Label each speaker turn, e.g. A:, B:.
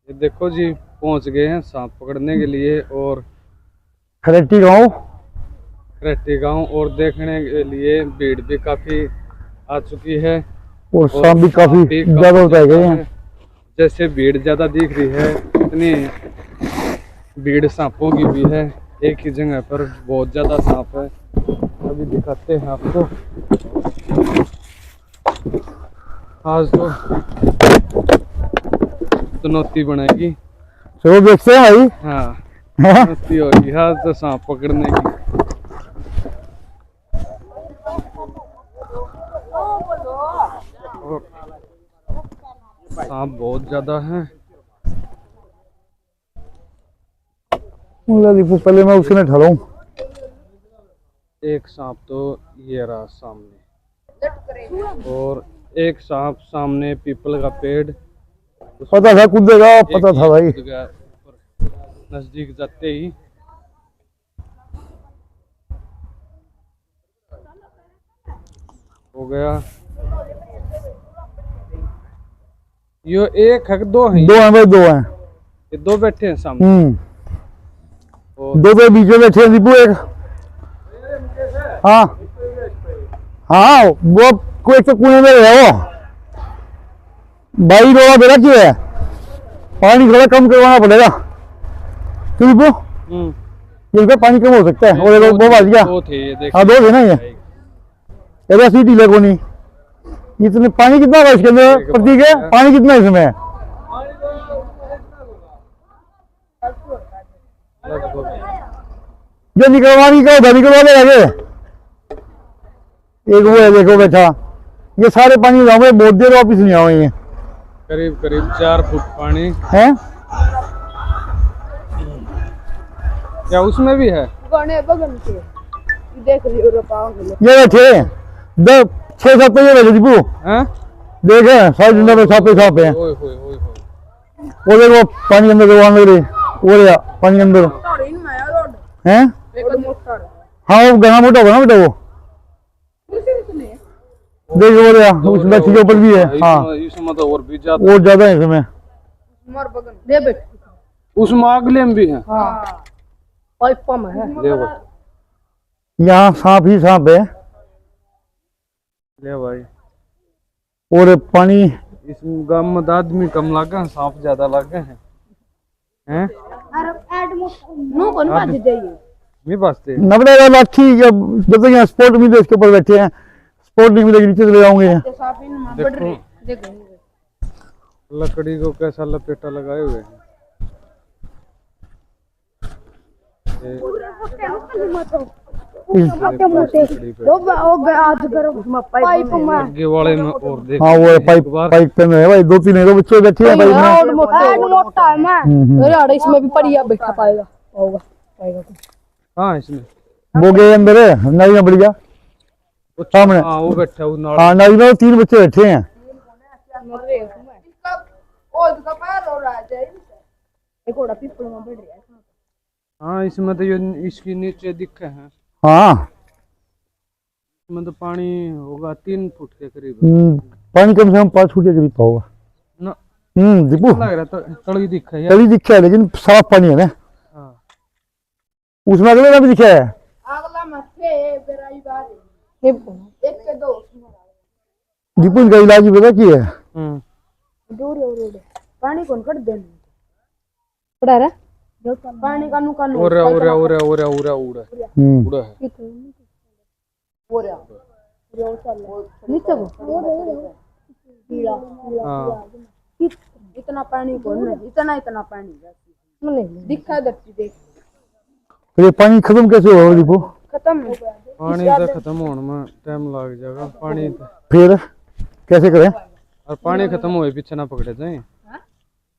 A: ये देखो जी, पहुंच गए हैं सांप पकड़ने के लिए और
B: खरेटी गांव
A: और देखने के लिए भीड़ भी काफी आ चुकी है
B: और सांप भी काफी ज्यादा होता है।
A: जैसे भीड़ ज्यादा दिख रही है इतनी भीड़ सांपों की भी है। एक ही जगह पर बहुत ज्यादा सांप है। अभी दिखाते हैं आपको। आज तो चुनौती बनाएगी।
B: चलो देखते हैं भाई।
A: हाँ, चुनौती होगी आज तो सांप पकड़ने की। सांप बहुत ज्यादा है।
B: पहले मैं उसके में ठहराऊं।
A: एक सांप तो ये रहा सामने और एक सांप सामने पीपल का पेड़।
B: पता था कूदेगा, पता था भाई।
A: नजदीक जाते ही हो गया। यो एक है, दो हैं?
B: दो हैं भाई, दो हैं।
A: ये दो बैठे हैं सामने।
B: दो बीच में बैठे हैं दीपू। एक हाँ हाँ, वो कोई तो कुएं में रहे हो भाई। रोड़ा बेरा क्यों है? पानी थोड़ा कम करवाना पड़ेगा क्यों दीपू? ये पानी कम हो सकता है। और वो बाज गया। हाँ, दो थे ना ये ऐसी ढीले को नहीं। इतने पानी कितना है इसके अंदर? प्रतीक है, पानी कितना है इसमें? जो निकलवानी का होगा निकलवा ले आगे। एक वो है देखो बैठा। ये सारे पानी गाँव में बहुत देर वापिस नहीं आए हैं।
A: करीब करीब 4 फुट पानी
B: है।
A: क्या उसमें भी है?
B: देख ये बैठे 6-7 बैठे दीपू। देख सारे जिंदा में छापे है। वो देखो पानी अंदर दबाने लग रही। वो रहा पानी अंदर है। हाँ, वो घना मोटा होगा ना बेटा। वो देखो वो रहा उस बैठी के ऊपर भी है। हाँ,
A: इसमें तो और भी ज्यादा
B: है इसमें।
A: उसमें अगले में भी है।
B: यहाँ सांप ही सांप है।
A: ले भाई।
B: और पानी
A: इस गांव में आदमी कम लगा, सांप ज्यादा लगे हैं।
B: नबड़ेगा लाठी। जब तक यहाँ स्पोर्ट मिले इसके ऊपर बैठे हैं। स्पोर्ट नहीं मिलेगी नीचे चले जाओगे।
A: देखो लकड़ी को कैसा लपेटा लगाए हुए हैं। आगे वाले में और देख।
B: हाँ, वो पाइप पे है भाई। 2-3 है तो बच्चे बैठे हैं भाई।
C: इसमें भी बढ़िया बैठा पाएगा होगा।
A: हाँ, इसमें
B: वो गए अंदर है नाई में बढ़िया सामने।
A: हाँ, वो बैठा
B: हाँ, नाई में 3 बच्चे बैठे हैं।
A: हाँ, इसमें तो ये इसके नीचे दिखे हैं।
B: हाँ,
A: इसमें तो पानी होगा 3 फुट के करीब।
B: पानी कम से कम 5 फुट के करीब होगा
A: ना।
B: दीपू
A: लग रहा तो तली दिखा है।
B: तली दिखा है लेकिन साफ पानी है ना।
A: हाँ,
B: उसमें अगले का भी दिखा है। दीपू इनका इलाज पता की है?
C: पानी कौन कर दे पड़ा रहा पानी का नुका नु
A: उड़ा है।
C: इतना पानी कौन इतना पानी दिखा धरती देख।
B: ये पानी खत्म कैसे होगा दीपू?
C: खत्म हो गया
A: पानी तो खत्म होने में टाइम लग जाएगा। पानी
B: फिर कैसे करें?
A: और पानी खत्म हुए पीछे ना पकड़े जाए।